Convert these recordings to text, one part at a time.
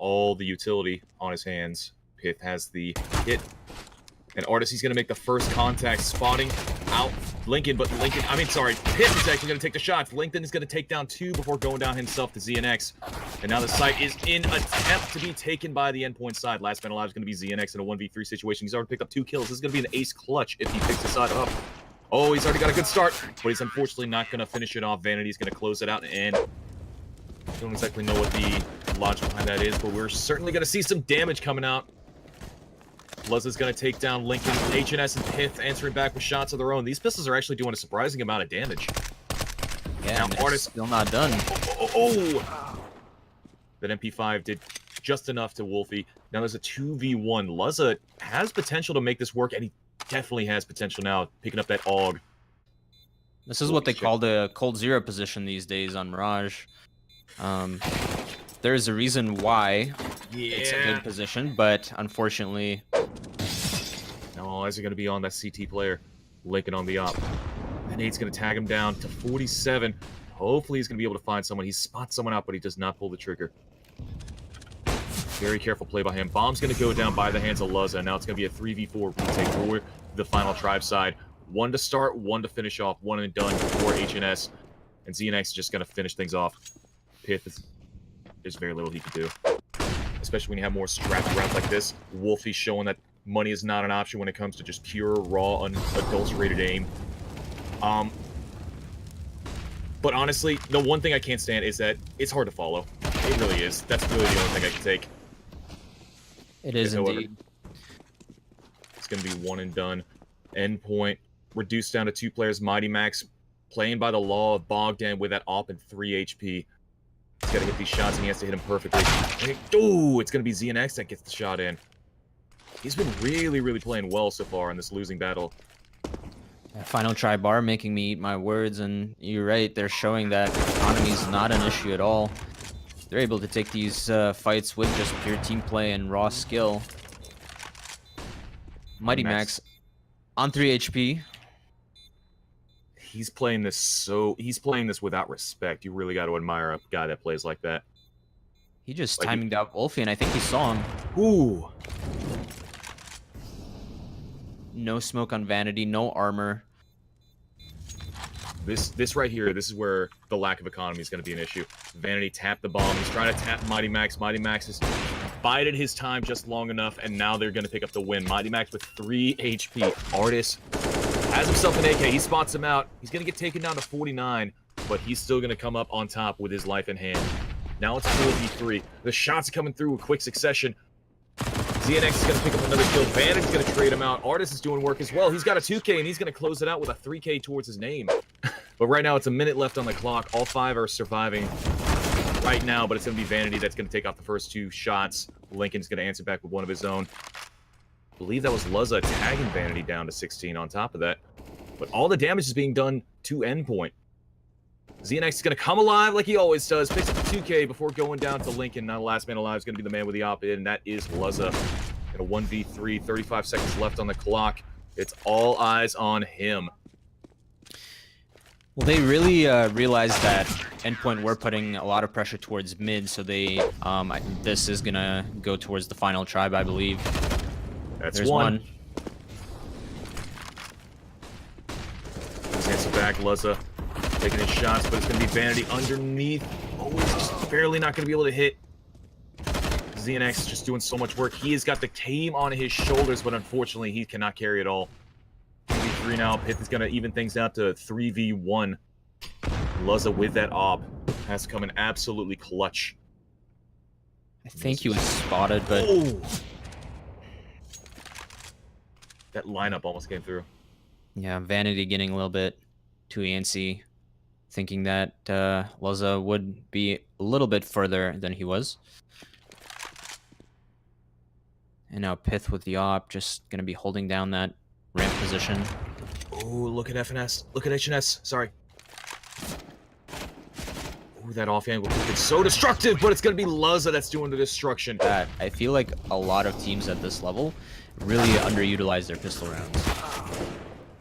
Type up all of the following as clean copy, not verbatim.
all the utility on his hands. Pith has the hit. And Artis, he's going to make the first contact, spotting out Lincoln, but Lincoln, Pith is actually going to take the shots. Lincoln is going to take down 2 before going down himself to ZNX. And now the site is in attempt to be taken by the Endpoint side. Last man alive is going to be ZNX in a 1v3 situation. He's already picked up 2 kills. This is going to be an ace clutch if he picks the side up. Oh, he's already got a good start, but he's unfortunately not going to finish it off. Vanity's going to close it out, and I don't exactly know what the logic behind that is, but we're certainly going to see some damage coming out. Luzza's going to take down Lincoln. HNS and Pith answering back with shots of their own. These pistols are actually doing a surprising amount of damage. Yeah, now Artis still not done. That MP5 did just enough to Wolfie. Now there's a 2v1. Luzza has potential to make this work, and he definitely has potential now, picking up that AUG. This is what they call the cold zero position these days on Mirage. There's a reason why it's a good position, but unfortunately... No, eyes are going to be on that CT player. Lincoln on the op. And Nate's going to tag him down to 47. Hopefully he's going to be able to find someone. He spots someone out, but he does not pull the trigger. Very careful play by him. Bomb's going to go down by the hands of Luzza. Now it's going to be a 3v4 retake for the final tribe side. 1 to start, 1 to finish off, 1 and done for HNS. And ZNX is just going to finish things off. Pith, there's very little he can do. Especially when you have more strapped rounds like this. Wolfie's showing that money is not an option when it comes to just pure, raw, unadulterated aim. But honestly, the one thing I can't stand is that it's hard to follow. It really is. That's really the only thing I can take. It is indeed. It's going to be 1 and done. Endpoint reduced down to 2 players. Mighty Max playing by the law of Bogdan with that op and 3 HP. He's got to hit these shots, and he has to hit them perfectly. Oh, it's going to be ZNX that gets the shot in. He's been really, really playing well so far in this losing battle. Final try bar making me eat my words, and you're right, they're showing that economy is not an issue at all. They're able to take these fights with just pure team play and raw skill. Mighty Max on 3 HP. He's playing this without respect. You really got to admire a guy that plays like that. He just timed out Wolfie, and I think he saw him. Ooh. No smoke on Vanity, no armor. This right here, this is where the lack of economy is going to be an issue. Vanity tapped the bomb. He's trying to tap Mighty Max. Mighty Max has bided his time just long enough, and now they're going to pick up the win. Mighty Max with 3 HP. Artis has himself an AK. He spots him out. He's going to get taken down to 49, but he's still going to come up on top with his life in hand. Now it's 4v3. The shots are coming through in quick succession. ZNX is going to pick up another kill. Vantage's going to trade him out. Artis is doing work as well. He's got a 2K, and he's going to close it out with a 3K towards his name. But right now, it's a minute left on the clock. All 5 are surviving right now, but it's going to be Vanity that's going to take off the first 2 shots. Lincoln's going to answer back with one of his own. I believe that was Luzza tagging Vanity down to 16 on top of that. But all the damage is being done to Endpoint. ZNX is going to come alive like he always does. Picks up the 2K before going down to Lincoln. Now the last man alive is going to be the man with the op-in, and that is Luzza. In a 1v3, 35 seconds left on the clock. It's all eyes on him. Well, they really realized that Endpoint were putting a lot of pressure towards mid, so they this is going to go towards the final tribe, I believe. There's one. He's answer back, Luzza. Taking his shots, but it's going to be Vanity underneath. Oh, he's just barely not going to be able to hit. ZNX just doing so much work. He has got the team on his shoulders, but unfortunately, he cannot carry it all. 3v3 now. Pith is going to even things out to 3v1. Luzza with that op has to come in absolutely clutch. I think he was spotted, but... Oh! That lineup almost came through. Yeah, Vanity getting a little bit too antsy, thinking that Luzza would be a little bit further than he was. And now Pith with the op, just going to be holding down that ramp position. Oh, look at FNS. Look at HNS. Sorry. Oh, that off angle is so destructive, but it's going to be Luzza that's doing the destruction. I feel like a lot of teams at this level really underutilize their pistol rounds.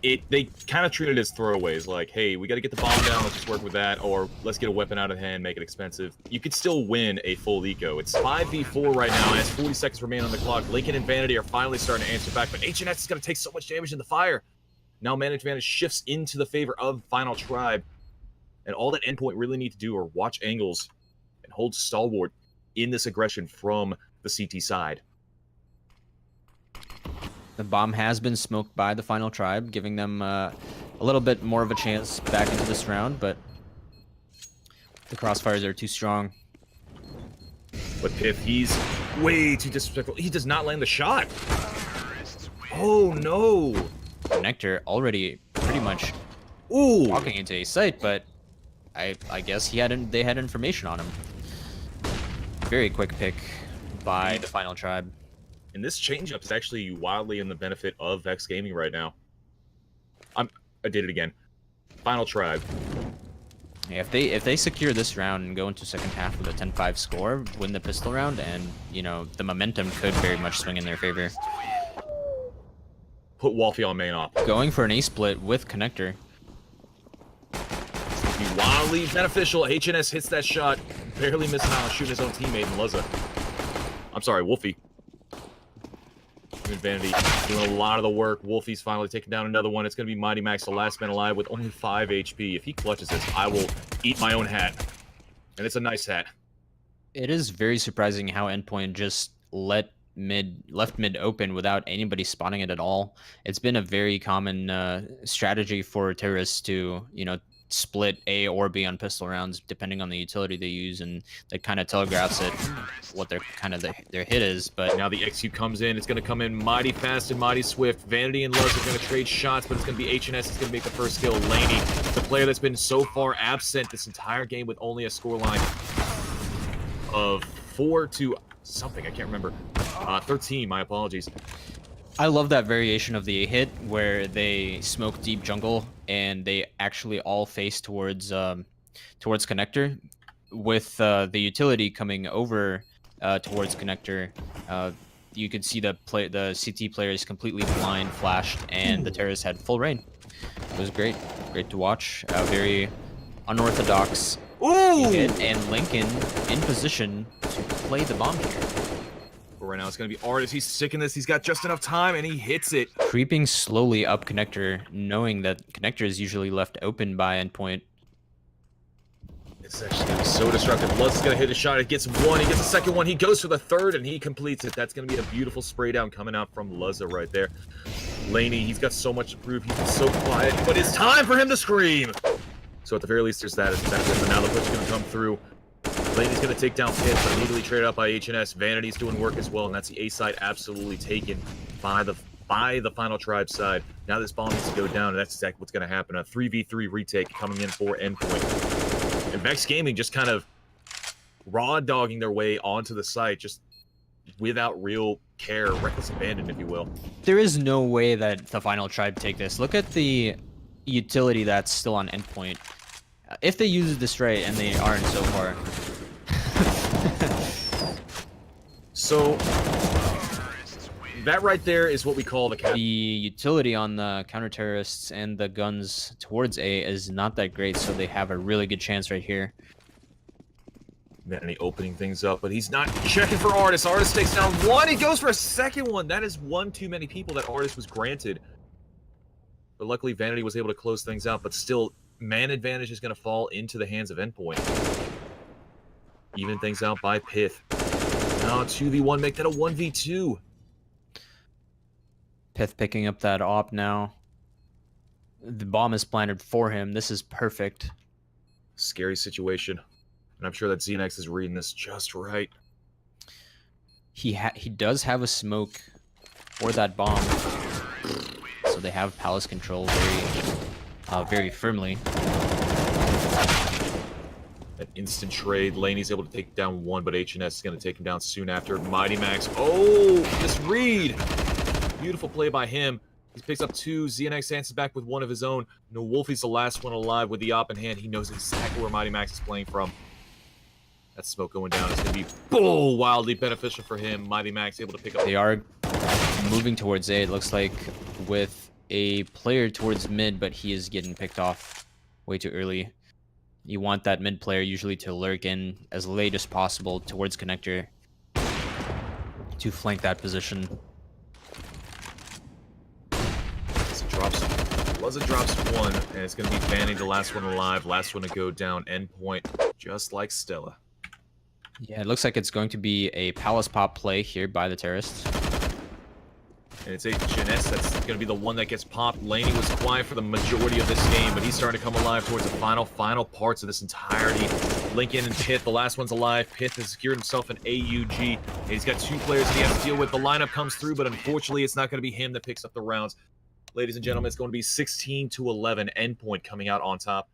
they kind of treat it as throwaways, like, hey, we got to get the bomb down, let's just work with that, or let's get a weapon out of hand, make it expensive. You could still win a full eco. It's 5v4 right now, as 40 seconds remain on the clock. Lincoln and Vanity are finally starting to answer back, but HNS is going to take so much damage in the fire. Now Managed Advantage shifts into the favor of Final Tribe, and all that Endpoint really need to do are watch angles and hold stalwart in this aggression from the CT side. The bomb has been smoked by the Final Tribe, giving them a little bit more of a chance back into this round, but the crossfires are too strong. But Piff, he's way too disrespectful. He does not land the shot. Oh no! Connector already pretty much walking into a site, but I guess they had information on him. Very quick pick by the Final Tribe. And this changeup is actually wildly in the benefit of Vexed Gaming right now. I did it again. Final Tribe. Yeah, if they secure this round and go into second half with a 10-5 score, win the pistol round, and you know the momentum could very much swing in their favor. Put Wolfie on main op. Going for an A split with Connector. Be wildly beneficial. HNS hits that shot, barely missing out on shooting his own teammate in Luzza. I'm sorry, Wolfie. Vanity doing a lot of the work. Wolfie's finally taking down another one. It's going to be Mighty Max, the last man alive with only 5 HP. If he clutches this, I will eat my own hat. And it's a nice hat. It is very surprising how Endpoint just left mid open without anybody spotting it at all. It's been a very common strategy for terrorists to, you know, split A or B on pistol rounds depending on the utility they use, and that kind of telegraphs it what their hit is. But now the XQ comes in. It's going to come in mighty fast and mighty swift. Vanity and Luz are going to trade shots, but it's going to be HNS. It's going to make the first kill. Laney, the player that's been so far absent this entire game with only a scoreline of 4 to something, I can't remember. 13, my apologies. I love that variation of the A hit where they smoke deep jungle and they actually all face towards Connector, with the utility coming over towards Connector. You could see the CT player is completely blind, flashed, and the terrorists had full rain. It was great to watch. Very unorthodox hit, and Lincoln in position to play the bomb here. But right now it's going to be Artist. He's sick in this. He's got just enough time, and he hits it. Creeping slowly up Connector, knowing that Connector is usually left open by Endpoint. It's actually going to be so destructive. Luz is going to hit a shot. He gets one. He gets a second one. He goes for the third, and he completes it. That's going to be a beautiful spray down coming out from Luzza right there. Laney, he's got so much to prove. He's been so quiet, but it's time for him to scream. So at the very least, there's that as a benefit. But now the push is going to come through. Laney's going to take down Pitt, but immediately traded up by HNS. Vanity's doing work as well, and that's the A side absolutely taken by the Final Tribe side. Now this bomb needs to go down, and that's exactly what's going to happen. A 3v3 retake coming in for Endpoint. And Vexed Gaming just kind of raw dogging their way onto the site, just without real care, reckless abandon, if you will. There is no way that the Final Tribe take this. Look at the utility that's still on Endpoint. If they use this right, and they aren't so far. So that right there is what we call the utility on the counter-terrorists and the guns towards A is not that great, so they have a really good chance right here. Vanity opening things up, but he's not checking for Artist. Artist takes down one. He goes for a second one. That is one too many people that Artist was granted. But luckily, Vanity was able to close things out, but still, man advantage is going to fall into the hands of Endpoint. Even things out by Pith. Now 2v1, make that a 1v2. Pith picking up that op now. The bomb is planted for him. This is perfect. Scary situation. And I'm sure that Xenex is reading this just right. He does have a smoke for that bomb. So they have Palace control very firmly. An instant trade. Laney's able to take down one, but HNS is going to take him down soon after. Mighty Max. Oh, this read. Beautiful play by him. He picks up two. Xenex answers back with one of his own. No, Wolfie's the last one alive with the op in hand. He knows exactly where Mighty Max is playing from. That smoke going down is going to be wildly beneficial for him. Mighty Max able to pick up. They are moving towards A, it looks like, with a player towards mid, but he is getting picked off way too early. You want that mid player usually to lurk in as late as possible towards connector to flank that position. It drops one, and it's going to be Vanny, the last one alive, last one to go down. Endpoint, just like Stella. Yeah, it looks like it's going to be a Palace Pop play here by the Terrorists. And it's a Janess that's going to be the one that gets popped. Laney was quiet for the majority of this game, but he's starting to come alive towards the final parts of this entirety. Lincoln and Pith, the last one's alive. Pith has secured himself an AUG, and he's got 2 players that he has to deal with. The lineup comes through, but unfortunately, it's not going to be him that picks up the rounds. Ladies and gentlemen, it's going to be 16-11. Endpoint coming out on top.